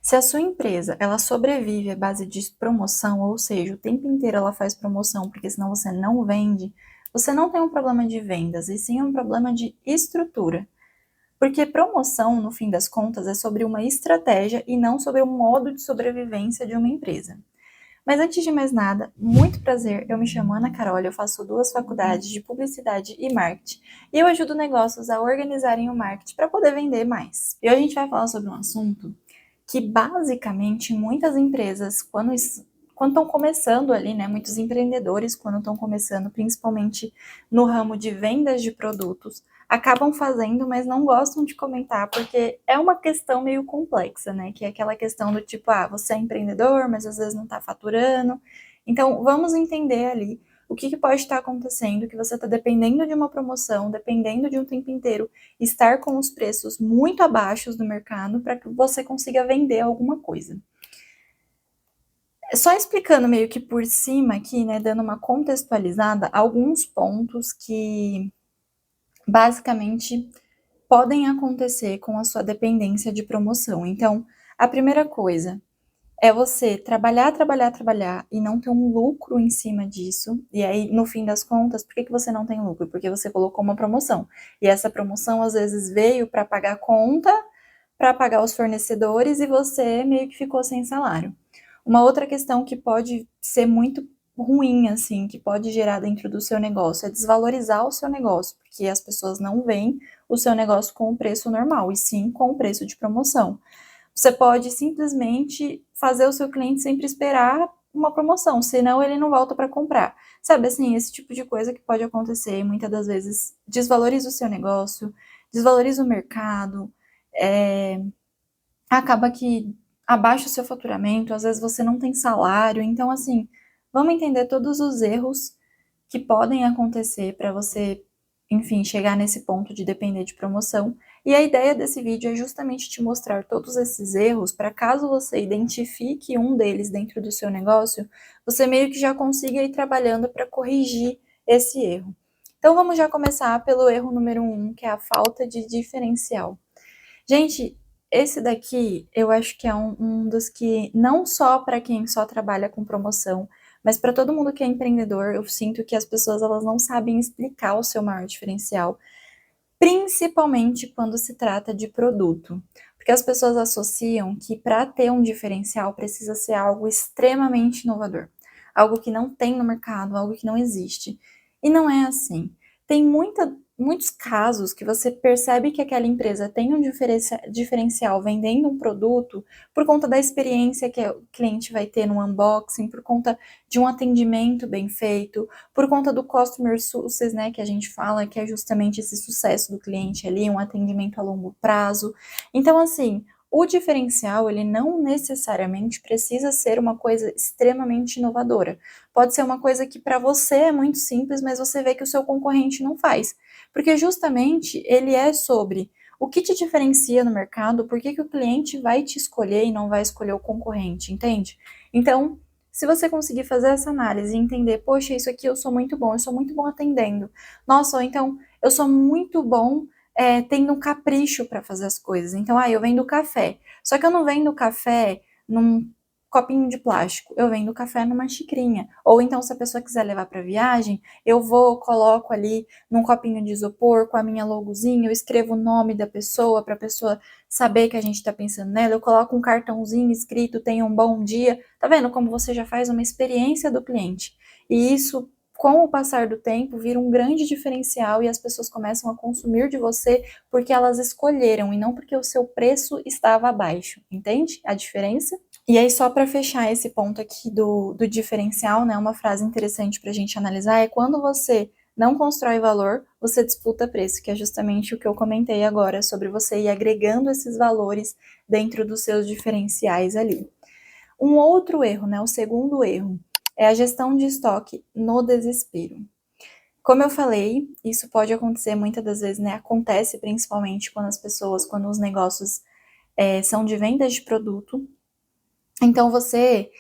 Se a sua empresa, ela sobrevive à base de promoção, ou seja, o tempo inteiro ela faz promoção, porque senão você não vende, você não tem um problema de vendas, e sim um problema de estrutura. Porque promoção, no fim das contas, é sobre uma estratégia e não sobre o modo de sobrevivência de uma empresa. Mas antes de mais nada, muito prazer, eu me chamo Ana Carol, eu faço 2 faculdades de publicidade e marketing, e eu ajudo negócios a organizarem o marketing para poder vender mais. E hoje a gente vai falar sobre um assunto que basicamente muitas empresas, quando estão começando ali, né, muitos empreendedores, quando estão começando, principalmente no ramo de vendas de produtos, acabam fazendo, mas não gostam de comentar, porque é uma questão meio complexa, né, que é aquela questão do tipo, você é empreendedor, mas às vezes não está faturando. Então, vamos entender ali o que pode estar acontecendo, que você está dependendo de uma promoção, dependendo de um tempo inteiro estar com os preços muito abaixo do mercado para que você consiga vender alguma coisa. Só explicando meio que por cima aqui, né, dando uma contextualizada, alguns pontos que basicamente podem acontecer com a sua dependência de promoção. Então, a primeira coisa é você trabalhar, trabalhar, trabalhar e não ter um lucro em cima disso. E aí, no fim das contas, por que você não tem lucro? Porque você colocou uma promoção. E essa promoção, às vezes, veio para pagar a conta, para pagar os fornecedores e você meio que ficou sem salário. Uma outra questão que pode ser muito ruim, assim, que pode gerar dentro do seu negócio é desvalorizar o seu negócio, porque as pessoas não veem o seu negócio com o preço normal, e sim com o preço de promoção. Você pode simplesmente fazer o seu cliente sempre esperar uma promoção, senão ele não volta para comprar. Sabe assim, esse tipo de coisa que pode acontecer, muitas das vezes desvaloriza o seu negócio, desvaloriza o mercado, acaba que abaixa o seu faturamento, às vezes você não tem salário. Então, assim, vamos entender todos os erros que podem acontecer para você, enfim, chegar nesse ponto de depender de promoção. E a ideia desse vídeo é justamente te mostrar todos esses erros para caso você identifique um deles dentro do seu negócio, você meio que já consiga ir trabalhando para corrigir esse erro. Então vamos já começar pelo erro número 1, que é a falta de diferencial. Gente, esse daqui eu acho que é um dos que, não só para quem só trabalha com promoção, mas para todo mundo que é empreendedor, eu sinto que as pessoas elas não sabem explicar o seu maior diferencial, principalmente quando se trata de produto. Porque as pessoas associam que para ter um diferencial precisa ser algo extremamente inovador, algo que não tem no mercado, algo que não existe. E não é assim. Tem muitos casos que você percebe que aquela empresa tem um diferencial vendendo um produto por conta da experiência que o cliente vai ter no unboxing, por conta de um atendimento bem feito, por conta do customer success, né, que a gente fala, que é justamente esse sucesso do cliente ali, um atendimento a longo prazo. Então, assim, o diferencial, ele não necessariamente precisa ser uma coisa extremamente inovadora. Pode ser uma coisa que para você é muito simples, mas você vê que o seu concorrente não faz. Porque justamente ele é sobre o que te diferencia no mercado, por que o cliente vai te escolher e não vai escolher o concorrente, entende? Então, se você conseguir fazer essa análise e entender, poxa, isso aqui eu sou muito bom, eu sou muito bom atendendo. Nossa, ou então eu sou muito bom tendo um capricho para fazer as coisas. Então, eu vendo café. Só que eu não vendo café num copinho de plástico, eu vendo café numa xicrinha. Ou então, se a pessoa quiser levar para viagem, eu vou, coloco ali num copinho de isopor com a minha logozinha, eu escrevo o nome da pessoa para a pessoa saber que a gente está pensando nela, eu coloco um cartãozinho escrito, tenha um bom dia. Tá vendo como você já faz uma experiência do cliente? E isso, com o passar do tempo, vira um grande diferencial e as pessoas começam a consumir de você porque elas escolheram e não porque o seu preço estava abaixo. Entende a diferença? E aí, só para fechar esse ponto aqui do diferencial, né, uma frase interessante para a gente analisar é quando você não constrói valor, você disputa preço, que é justamente o que eu comentei agora sobre você ir agregando esses valores dentro dos seus diferenciais ali. Um outro erro, né, o segundo erro, é a gestão de estoque no desespero. Como eu falei, isso pode acontecer muitas das vezes, né, acontece principalmente quando os negócios são de vendas de produto. Então você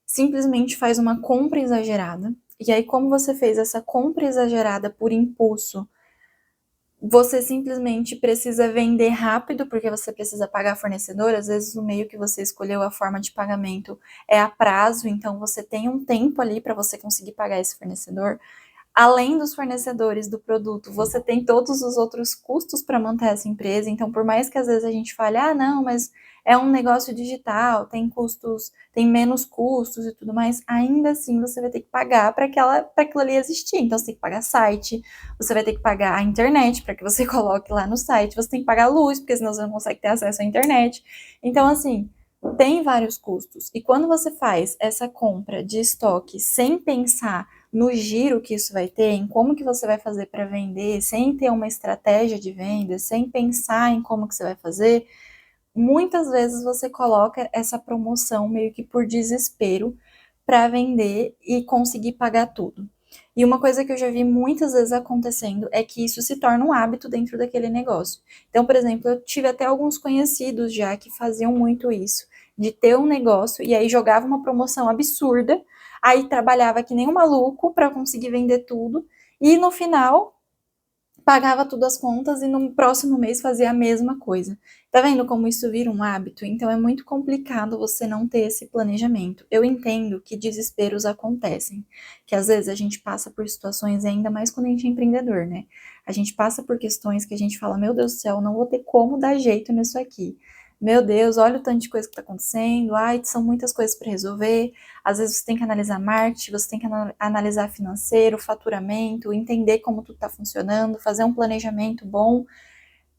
simplesmente faz uma compra exagerada, e aí como você fez essa compra exagerada por impulso, você simplesmente precisa vender rápido porque você precisa pagar fornecedor. Às vezes o meio que você escolheu, a forma de pagamento é a prazo, então você tem um tempo ali para você conseguir pagar esse fornecedor. Além dos fornecedores do produto, você tem todos os outros custos para manter essa empresa. Então, por mais que às vezes a gente fale, ah, não, mas é um negócio digital, tem custos, tem menos custos e tudo mais, ainda assim você vai ter que pagar para aquilo ali existir. Então, você tem que pagar site, você vai ter que pagar a internet para que você coloque lá no site, você tem que pagar a luz, porque senão você não consegue ter acesso à internet. Então, assim, tem vários custos. E quando você faz essa compra de estoque sem pensar no giro que isso vai ter, em como que você vai fazer para vender, sem ter uma estratégia de venda, sem pensar em como que você vai fazer, muitas vezes você coloca essa promoção meio que por desespero para vender e conseguir pagar tudo. E uma coisa que eu já vi muitas vezes acontecendo é que isso se torna um hábito dentro daquele negócio. Então, por exemplo, eu tive até alguns conhecidos já que faziam muito isso, de ter um negócio e aí jogava uma promoção absurda, aí trabalhava que nem um maluco para conseguir vender tudo e no final pagava tudo as contas e no próximo mês fazia a mesma coisa. Tá vendo como isso vira um hábito? Então é muito complicado você não ter esse planejamento. Eu entendo que desesperos acontecem, que às vezes a gente passa por situações, e ainda mais quando a gente é empreendedor, né? A gente passa por questões que a gente fala, meu Deus do céu, não vou ter como dar jeito nisso aqui. Meu Deus, olha o tanto de coisa que está acontecendo, ai, são muitas coisas para resolver. Às vezes você tem que analisar marketing, você tem que analisar financeiro, faturamento, entender como tudo está funcionando, fazer um planejamento bom,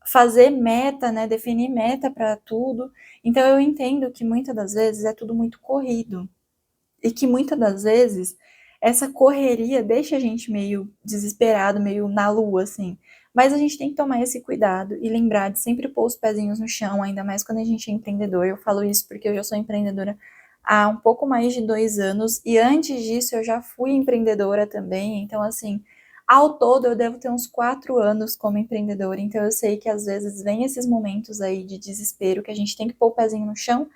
fazer meta, né, definir meta para tudo. Então eu entendo que muitas das vezes é tudo muito corrido e que muitas das vezes essa correria deixa a gente meio desesperado, meio na lua, assim. Mas a gente tem que tomar esse cuidado e lembrar de sempre pôr os pezinhos no chão, ainda mais quando a gente é empreendedor. Eu falo isso porque eu já sou empreendedora há um pouco mais de 2 anos e antes disso eu já fui empreendedora também. Então, assim, ao todo eu devo ter uns 4 anos como empreendedora. Então, eu sei que às vezes vem esses momentos aí de desespero que a gente tem que pôr o pezinho no chão,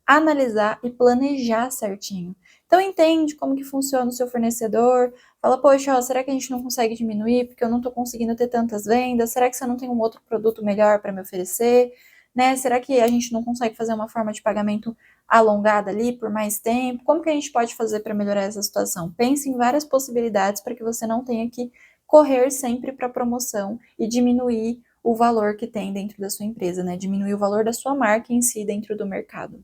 analisar e planejar certinho. Então entende como que funciona o seu fornecedor, fala, poxa, ó, será que a gente não consegue diminuir porque eu não estou conseguindo ter tantas vendas? Será que você não tem um outro produto melhor para me oferecer? Né? Será que a gente não consegue fazer uma forma de pagamento alongada ali por mais tempo? Como que a gente pode fazer para melhorar essa situação? Pense em várias possibilidades para que você não tenha que correr sempre para promoção e diminuir o valor que tem dentro da sua empresa, né? Diminuir o valor da sua marca em si dentro do mercado.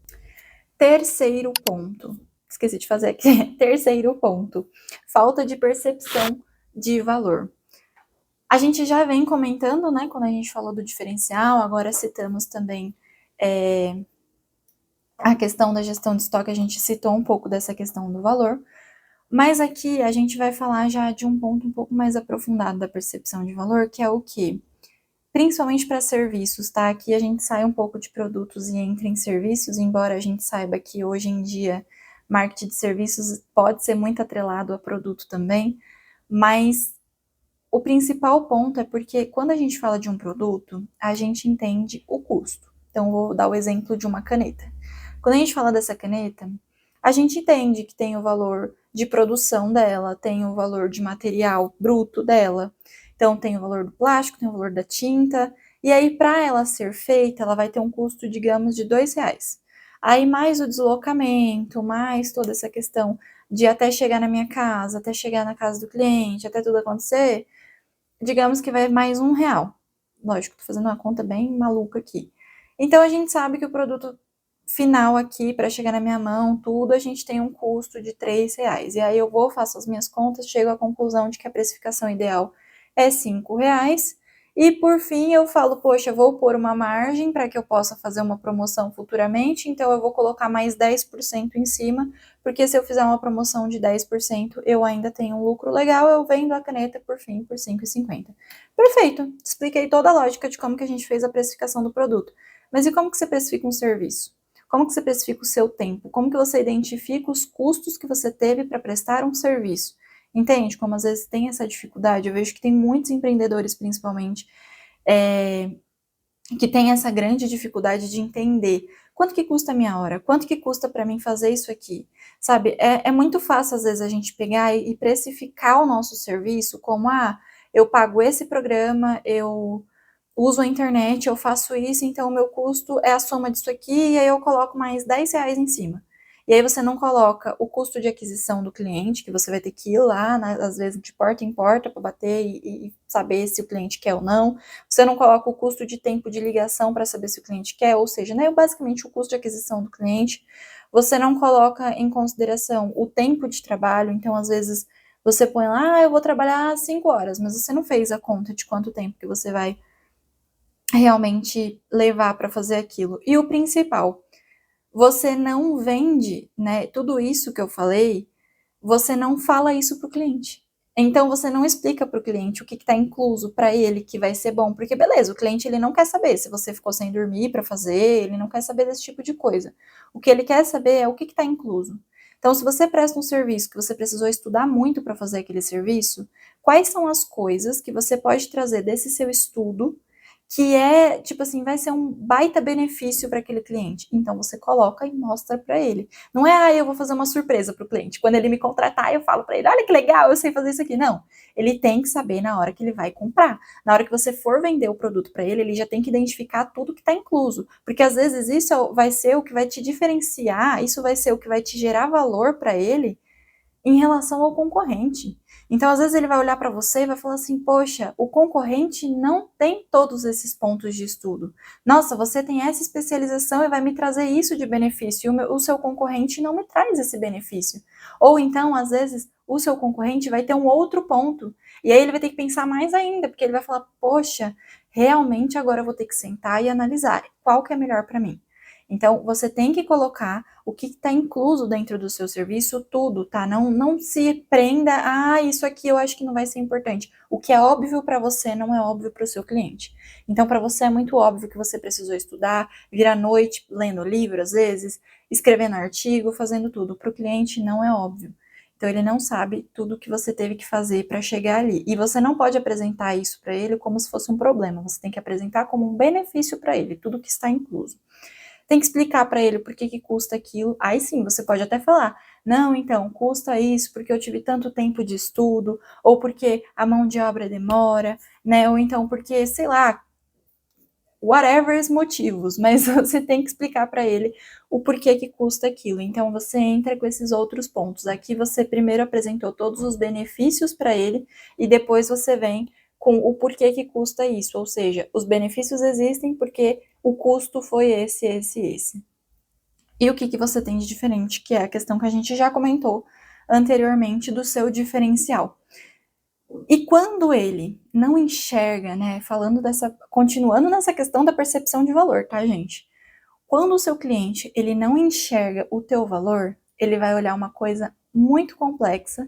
Terceiro ponto, esqueci de fazer aqui. Terceiro ponto, falta de percepção de valor. A gente já vem comentando, né, quando a gente falou do diferencial, agora citamos também a questão da gestão de estoque, a gente citou um pouco dessa questão do valor, mas aqui a gente vai falar já de um ponto um pouco mais aprofundado da percepção de valor, que é o quê? Principalmente para serviços, tá? Aqui a gente sai um pouco de produtos e entra em serviços, embora a gente saiba que hoje em dia marketing de serviços pode ser muito atrelado a produto também, mas o principal ponto é porque quando a gente fala de um produto, a gente entende o custo. Então, vou dar o exemplo de uma caneta. Quando a gente fala dessa caneta, a gente entende que tem o valor de produção dela, tem o valor de material bruto dela, então tem o valor do plástico, tem o valor da tinta, e aí para ela ser feita, ela vai ter um custo, digamos, de R$ 2. Aí mais o deslocamento, mais toda essa questão de até chegar na minha casa, até chegar na casa do cliente, até tudo acontecer, digamos que vai mais R$ 1. Lógico, tô fazendo uma conta bem maluca aqui. Então a gente sabe que o produto final aqui, para chegar na minha mão, tudo, a gente tem um custo de R$ 3. E aí eu vou, faço as minhas contas, chego à conclusão de que a precificação ideal é R$ 5. E por fim eu falo, poxa, vou pôr uma margem para que eu possa fazer uma promoção futuramente, então eu vou colocar mais 10% em cima, porque se eu fizer uma promoção de 10%, eu ainda tenho um lucro legal, eu vendo a caneta por fim por R$ 5,50. Perfeito, expliquei toda a lógica de como que a gente fez a precificação do produto. Mas e como que você precifica um serviço? Como que você precifica o seu tempo? Como que você identifica os custos que você teve para prestar um serviço? Entende como às vezes tem essa dificuldade? Eu vejo que tem muitos empreendedores, principalmente, que tem essa grande dificuldade de entender quanto que custa a minha hora, quanto que custa para mim fazer isso aqui, sabe? É muito fácil, às vezes, a gente pegar e precificar o nosso serviço como, eu pago esse programa, eu uso a internet, eu faço isso, então o meu custo é a soma disso aqui, e aí eu coloco mais R$ 10 em cima. E aí você não coloca o custo de aquisição do cliente, que você vai ter que ir lá, né, às vezes de porta em porta para bater e saber se o cliente quer ou não. Você não coloca o custo de tempo de ligação para saber se o cliente quer, ou seja, né, basicamente o custo de aquisição do cliente. Você não coloca em consideração o tempo de trabalho, então às vezes você põe lá, eu vou trabalhar 5 horas, mas você não fez a conta de quanto tempo que você vai realmente levar para fazer aquilo. E o principal, você não vende, né? Tudo isso que eu falei, você não fala isso para o cliente. Então você não explica para o cliente o que está incluso para ele que vai ser bom, porque beleza, o cliente ele não quer saber se você ficou sem dormir para fazer, ele não quer saber desse tipo de coisa. O que ele quer saber é o que está incluso. Então, se você presta um serviço que você precisou estudar muito para fazer aquele serviço, quais são as coisas que você pode trazer desse seu estudo que é, tipo assim, vai ser um baita benefício para aquele cliente. Então você coloca e mostra para ele. Não é, eu vou fazer uma surpresa para o cliente. Quando ele me contratar, eu falo para ele, olha que legal, eu sei fazer isso aqui. Não, ele tem que saber na hora que ele vai comprar. Na hora que você for vender o produto para ele, ele já tem que identificar tudo que está incluso. Porque às vezes isso vai ser o que vai te diferenciar, isso vai ser o que vai te gerar valor para ele em relação ao concorrente. Então, às vezes, ele vai olhar para você e vai falar assim: poxa, o concorrente não tem todos esses pontos de estudo. Nossa, você tem essa especialização e vai me trazer isso de benefício, e o seu concorrente não me traz esse benefício. Ou então, às vezes, o seu concorrente vai ter um outro ponto, e aí ele vai ter que pensar mais ainda, porque ele vai falar: poxa, realmente agora eu vou ter que sentar e analisar qual que é melhor para mim. Então, você tem que colocar o que está incluso dentro do seu serviço, tudo, tá? Não se prenda, isso aqui eu acho que não vai ser importante. O que é óbvio para você não é óbvio para o seu cliente. Então, para você é muito óbvio que você precisou estudar, vir à noite lendo livro, às vezes, escrevendo artigo, fazendo tudo. Para o cliente não é óbvio. Então, ele não sabe tudo que você teve que fazer para chegar ali. E você não pode apresentar isso para ele como se fosse um problema. Você tem que apresentar como um benefício para ele, tudo que está incluso. Tem que explicar para ele por que custa aquilo. Aí sim, você pode até falar: não, então, custa isso porque eu tive tanto tempo de estudo, ou porque a mão de obra demora, né? Ou então porque, sei lá, whatever os motivos, mas você tem que explicar para ele o porquê que custa aquilo. Então você entra com esses outros pontos. Aqui você primeiro apresentou todos os benefícios para ele e depois você vem com o porquê que custa isso, ou seja, os benefícios existem porque o custo foi esse. E o que você tem de diferente, que é a questão que a gente já comentou anteriormente do seu diferencial. E quando ele não enxerga, né, continuando nessa questão da percepção de valor, tá, gente? Quando o seu cliente, ele não enxerga o teu valor, ele vai olhar uma coisa muito complexa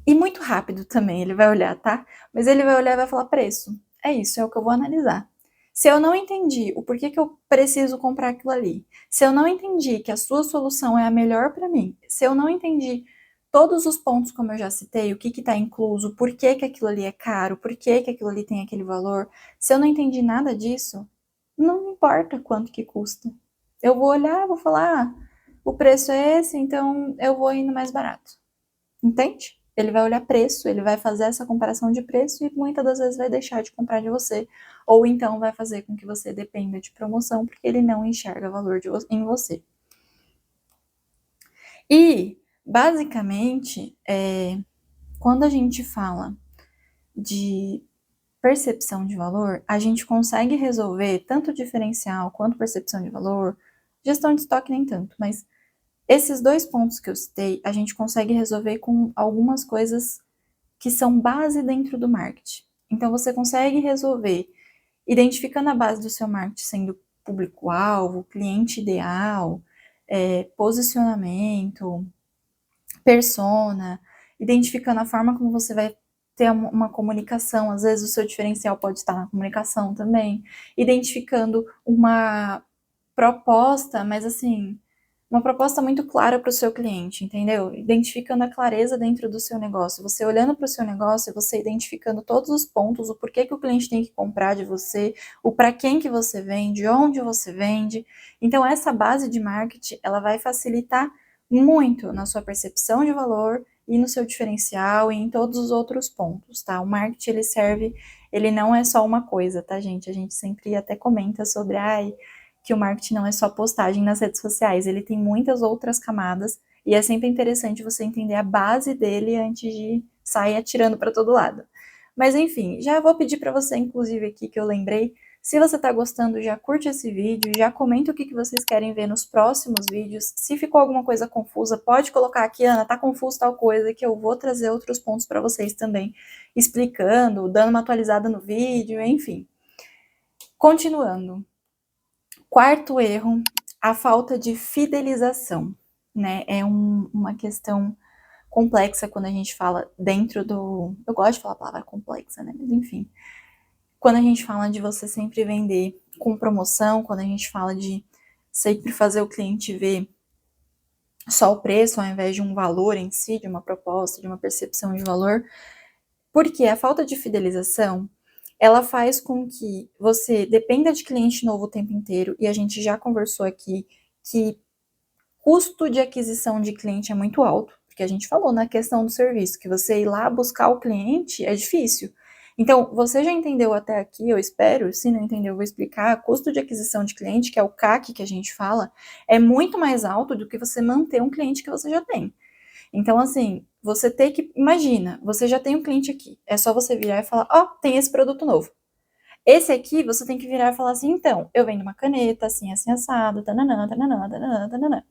e muito rápido também, ele vai olhar, tá? Mas ele vai olhar e vai falar: preço. É isso, é o que eu vou analisar. Se eu não entendi o porquê que eu preciso comprar aquilo ali, se eu não entendi que a sua solução é a melhor para mim, se eu não entendi todos os pontos, como eu já citei, o que está incluso, por que aquilo ali é caro, por que aquilo ali tem aquele valor, se eu não entendi nada disso, não importa quanto que custa. Eu vou olhar, vou falar: o preço é esse, então eu vou indo mais barato. Entende? Ele vai olhar preço, ele vai fazer essa comparação de preço e muitas das vezes vai deixar de comprar de você. Ou então vai fazer com que você dependa de promoção porque ele não enxerga valor em você. E, basicamente, quando a gente fala de percepção de valor, a gente consegue resolver tanto diferencial quanto percepção de valor, gestão de estoque nem tanto, mas esses dois pontos que eu citei, a gente consegue resolver com algumas coisas que são base dentro do marketing. Então, você consegue resolver identificando a base do seu marketing sendo público-alvo, cliente ideal, posicionamento, persona, identificando a forma como você vai ter uma comunicação. Às vezes, o seu diferencial pode estar na comunicação também. Identificando uma proposta, mas assim, uma proposta muito clara para o seu cliente, entendeu? Identificando a clareza dentro do seu negócio. Você olhando para o seu negócio, você identificando todos os pontos, o porquê que o cliente tem que comprar de você, o para quem que você vende, onde você vende. Então, essa base de marketing, ela vai facilitar muito na sua percepção de valor e no seu diferencial e em todos os outros pontos, tá? O marketing, ele não é só uma coisa, tá, gente? A gente sempre até comenta sobre, que o marketing não é só postagem nas redes sociais, ele tem muitas outras camadas e é sempre interessante você entender a base dele antes de sair atirando para todo lado. Mas enfim, já vou pedir para você, inclusive aqui que eu lembrei, se você está gostando, já curte esse vídeo, já comenta o que vocês querem ver nos próximos vídeos. Se ficou alguma coisa confusa, pode colocar aqui, Ana, tá confuso tal coisa, que eu vou trazer outros pontos para vocês também, explicando, dando uma atualizada no vídeo, enfim. Continuando. Quarto erro, a falta de fidelização, né? É uma questão complexa quando a gente fala dentro do... Eu gosto de falar a palavra complexa, né? Mas enfim. Quando a gente fala de você sempre vender com promoção, quando a gente fala de sempre fazer o cliente ver só o preço ao invés de um valor em si, de uma proposta, de uma percepção de valor, porque a falta de fidelização, ela faz com que você dependa de cliente novo o tempo inteiro, e a gente já conversou aqui que custo de aquisição de cliente é muito alto, porque a gente falou na questão do serviço, que você ir lá buscar o cliente é difícil. Então, você já entendeu até aqui, eu espero, se não entendeu, eu vou explicar, custo de aquisição de cliente, que é o CAC que a gente fala, é muito mais alto do que você manter um cliente que você já tem. Então, assim, você tem que, imagina, você já tem um cliente aqui, é só você virar e falar, tem esse produto novo. Esse aqui, você tem que virar e falar assim, então, eu vendo uma caneta, assim, assim, assado, tananã, tananã, tananã, tananã.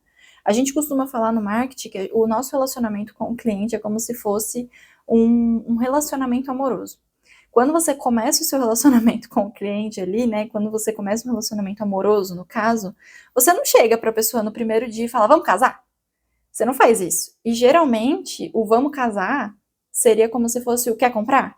A gente costuma falar no marketing que o nosso relacionamento com o cliente é como se fosse um relacionamento amoroso. Quando você começa o seu relacionamento com o cliente ali, né, quando você começa um relacionamento amoroso, no caso, você não chega para a pessoa no primeiro dia e fala, vamos casar? Você não faz isso. E geralmente, o vamos casar seria como se fosse o quer comprar?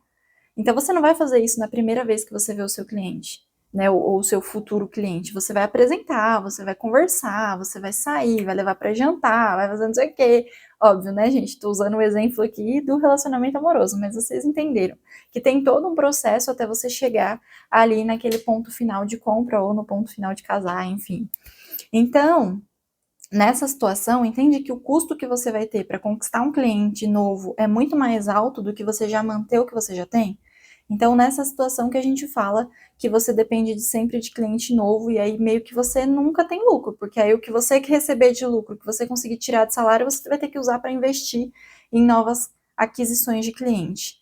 Então você não vai fazer isso na primeira vez que você vê o seu cliente, né, ou o seu futuro cliente. Você vai apresentar, você vai conversar, você vai sair, vai levar para jantar, vai fazer não sei o quê. Óbvio, né, gente? Tô usando o exemplo aqui do relacionamento amoroso, mas vocês entenderam que tem todo um processo até você chegar ali naquele ponto final de compra ou no ponto final de casar, enfim. Então, nessa situação, entende que o custo que você vai ter para conquistar um cliente novo é muito mais alto do que você já manter o que você já tem? Então, nessa situação que a gente fala que você depende sempre de cliente novo e aí meio que você nunca tem lucro, porque aí o que você receber de lucro, que você conseguir tirar de salário, você vai ter que usar para investir em novas aquisições de cliente.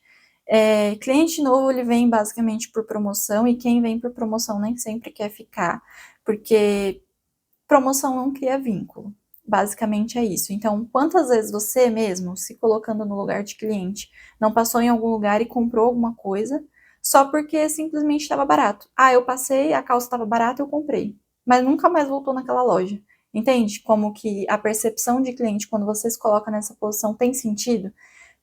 Cliente novo, ele vem basicamente por promoção, e quem vem por promoção nem sempre quer ficar, porque promoção não cria vínculo. Basicamente é isso. Então, quantas vezes você mesmo, se colocando no lugar de cliente, não passou em algum lugar e comprou alguma coisa só porque simplesmente estava barato? Eu passei, a calça estava barata, eu comprei. Mas nunca mais voltou naquela loja. Entende? Como que a percepção de cliente, quando você se coloca nessa posição, tem sentido?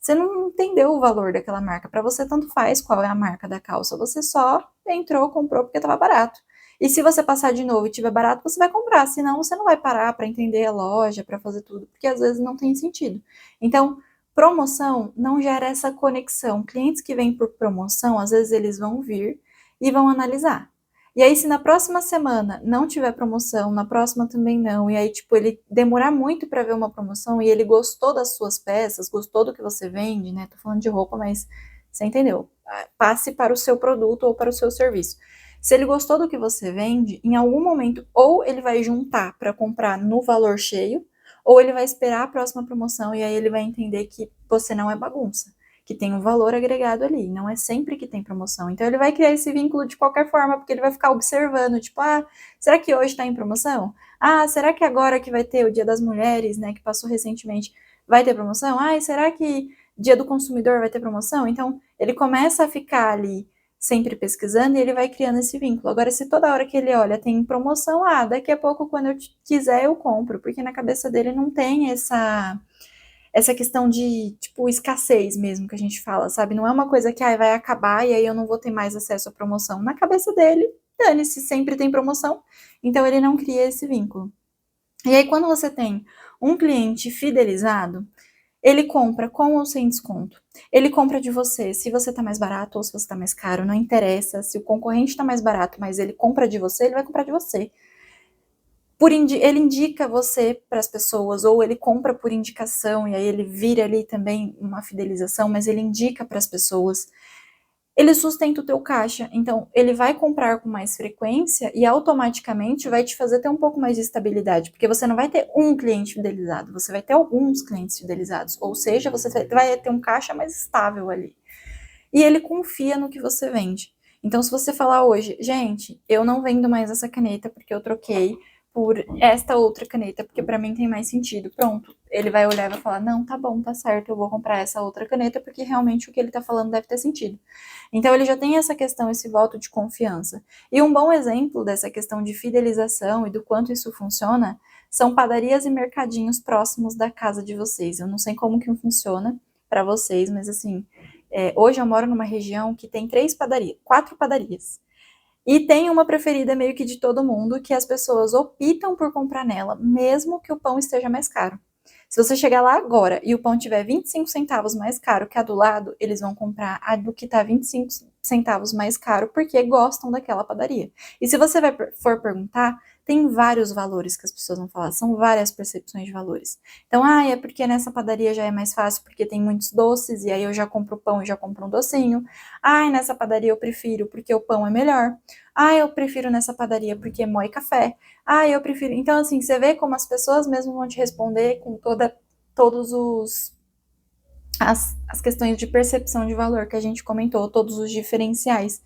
Você não entendeu o valor daquela marca. Para você, tanto faz qual é a marca da calça. Você só entrou, comprou porque estava barato. E se você passar de novo e tiver barato, você vai comprar, senão você não vai parar para entender a loja, para fazer tudo, porque às vezes não tem sentido. Então, promoção não gera essa conexão. Clientes que vêm por promoção, às vezes eles vão vir e vão analisar. E aí, se na próxima semana não tiver promoção, na próxima também não, e aí, tipo, ele demorar muito para ver uma promoção e ele gostou das suas peças, gostou do que você vende, né? Tô falando de roupa, mas você entendeu. Passe para o seu produto ou para o seu serviço. Se ele gostou do que você vende, em algum momento, ou ele vai juntar para comprar no valor cheio, ou ele vai esperar a próxima promoção e aí ele vai entender que você não é bagunça, que tem um valor agregado ali, não é sempre que tem promoção. Então ele vai criar esse vínculo de qualquer forma, porque ele vai ficar observando, tipo, será que hoje está em promoção? Será que agora que vai ter o Dia das Mulheres, né, que passou recentemente, vai ter promoção? Será que Dia do Consumidor vai ter promoção? Então ele começa a ficar ali sempre pesquisando e ele vai criando esse vínculo. Agora, se toda hora que ele olha tem promoção, daqui a pouco quando eu quiser eu compro, porque na cabeça dele não tem essa questão de, tipo, escassez mesmo que a gente fala, sabe? Não é uma coisa que vai acabar e aí eu não vou ter mais acesso à promoção. Na cabeça dele, dane-se, sempre tem promoção, então ele não cria esse vínculo. E aí, quando você tem um cliente fidelizado, ele compra com ou sem desconto. Ele compra de você se você tá mais barato ou se você tá mais caro, não interessa. Se o concorrente tá mais barato, mas ele compra de você, ele vai comprar de você. ele indica você para as pessoas, ou ele compra por indicação, e aí ele vira ali também uma fidelização, mas ele indica para as pessoas. Ele sustenta o teu caixa, então ele vai comprar com mais frequência e automaticamente vai te fazer ter um pouco mais de estabilidade, porque você não vai ter um cliente fidelizado, você vai ter alguns clientes fidelizados, ou seja, você vai ter um caixa mais estável ali. E ele confia no que você vende. Então, se você falar hoje, gente, eu não vendo mais essa caneta porque eu troquei por esta outra caneta, porque para mim tem mais sentido. Pronto, ele vai olhar e vai falar: não, tá bom, tá certo, eu vou comprar essa outra caneta porque realmente o que ele tá falando deve ter sentido. Então, ele já tem essa questão, esse voto de confiança. E um bom exemplo dessa questão de fidelização e do quanto isso funciona são padarias e mercadinhos próximos da casa de vocês. Eu não sei como que funciona para vocês, mas assim, hoje eu moro numa região que tem 4 padarias. E tem uma preferida meio que de todo mundo, que as pessoas optam por comprar nela, mesmo que o pão esteja mais caro. Se você chegar lá agora e o pão tiver 25 centavos mais caro que a do lado, eles vão comprar a do que está 25 centavos mais caro porque gostam daquela padaria. E se você for perguntar, tem vários valores que as pessoas vão falar, são várias percepções de valores. Então, é porque nessa padaria já é mais fácil porque tem muitos doces e aí eu já compro o pão e já compro um docinho. Nessa padaria eu prefiro porque o pão é melhor. Eu prefiro nessa padaria porque moe café. Eu prefiro. Então, assim, você vê como as pessoas mesmo vão te responder com todos as questões de percepção de valor que a gente comentou, todos os diferenciais.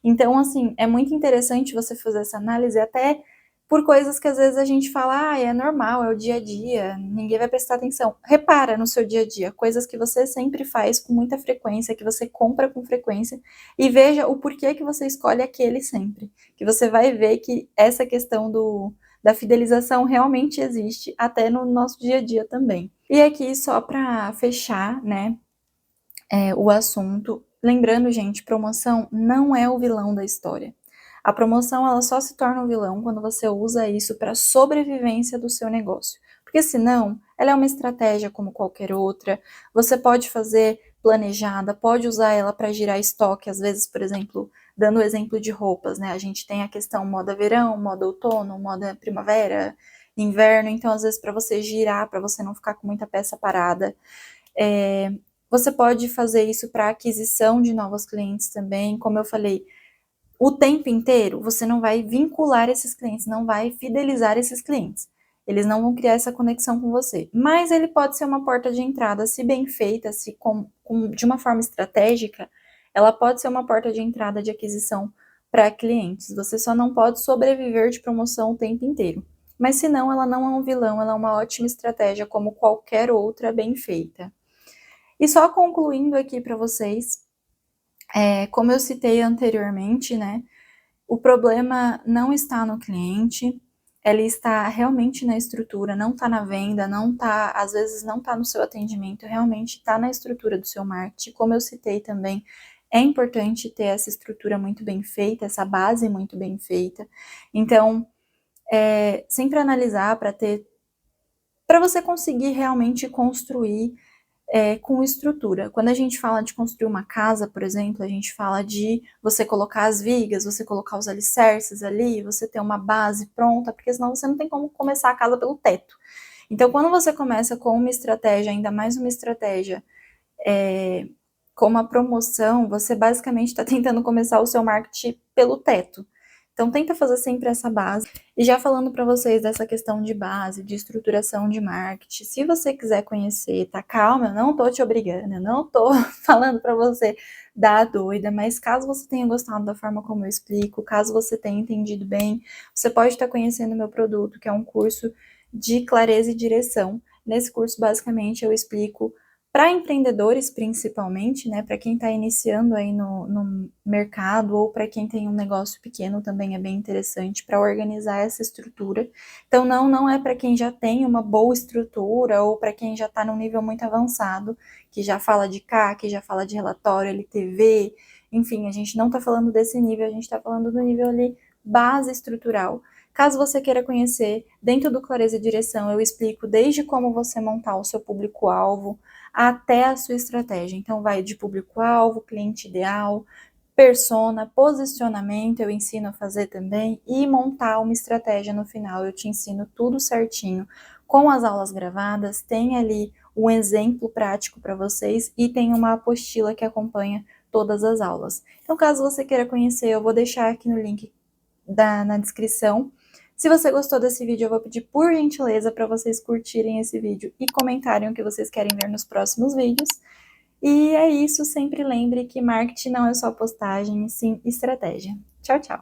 Então, assim, é muito interessante você fazer essa análise até por coisas que às vezes a gente fala, é normal, é o dia a dia, ninguém vai prestar atenção. Repara no seu dia a dia, coisas que você sempre faz com muita frequência, que você compra com frequência, e veja o porquê que você escolhe aquele sempre. Que você vai ver que essa questão da fidelização realmente existe até no nosso dia a dia também. E aqui, só para fechar, né, o assunto, lembrando, gente, promoção não é o vilão da história. A promoção ela só se torna um vilão quando você usa isso para sobrevivência do seu negócio. Porque senão, ela é uma estratégia como qualquer outra. Você pode fazer planejada, pode usar ela para girar estoque, às vezes, por exemplo, dando o exemplo de roupas, né? A gente tem a questão moda verão, moda outono, moda primavera, inverno, então às vezes para você girar, para você não ficar com muita peça parada. Você pode fazer isso para aquisição de novos clientes também, como eu falei, o tempo inteiro você não vai vincular esses clientes, não vai fidelizar esses clientes. Eles não vão criar essa conexão com você. Mas ele pode ser uma porta de entrada, se bem feita, de uma forma estratégica, ela pode ser uma porta de entrada de aquisição para clientes. Você só não pode sobreviver de promoção o tempo inteiro. Mas senão ela não é um vilão, ela é uma ótima estratégia como qualquer outra bem feita. E só concluindo aqui para vocês, como eu citei anteriormente, né, o problema não está no cliente, ele está realmente na estrutura, não está na venda, não está, às vezes não está no seu atendimento, realmente está na estrutura do seu marketing. Como eu citei também, é importante ter essa estrutura muito bem feita, essa base muito bem feita. Então, sempre analisar para você conseguir realmente construir com estrutura. Quando a gente fala de construir uma casa, por exemplo, a gente fala de você colocar as vigas, você colocar os alicerces ali, você ter uma base pronta, porque senão você não tem como começar a casa pelo teto. Então, quando você começa com uma estratégia, ainda mais uma estratégia como a promoção, você basicamente está tentando começar o seu marketing pelo teto. Então, tenta fazer sempre essa base. E já falando para vocês dessa questão de base, de estruturação de marketing, se você quiser conhecer, tá? Calma, eu não tô te obrigando, eu não tô falando para você dar a doida, mas caso você tenha gostado da forma como eu explico, caso você tenha entendido bem, você pode estar conhecendo o meu produto, que é um curso de clareza e direção. Nesse curso, basicamente, eu explico para empreendedores, principalmente, né, para quem está iniciando aí no mercado ou para quem tem um negócio pequeno também é bem interessante para organizar essa estrutura. Então, não é para quem já tem uma boa estrutura ou para quem já está num nível muito avançado, que já fala de CAC, que já fala de relatório, LTV, enfim, a gente não está falando desse nível, a gente está falando do nível ali base estrutural. Caso você queira conhecer, dentro do Clareza e Direção, eu explico desde como você montar o seu público-alvo, até a sua estratégia. Então, vai de público-alvo, cliente ideal, persona, posicionamento, eu ensino a fazer também, e montar uma estratégia no final, eu te ensino tudo certinho, com as aulas gravadas, tem ali um exemplo prático para vocês e tem uma apostila que acompanha todas as aulas. Então, caso você queira conhecer, eu vou deixar aqui no link na descrição. Se você gostou desse vídeo, eu vou pedir por gentileza para vocês curtirem esse vídeo e comentarem o que vocês querem ver nos próximos vídeos. E é isso, sempre lembre que marketing não é só postagem, e sim estratégia. Tchau, tchau!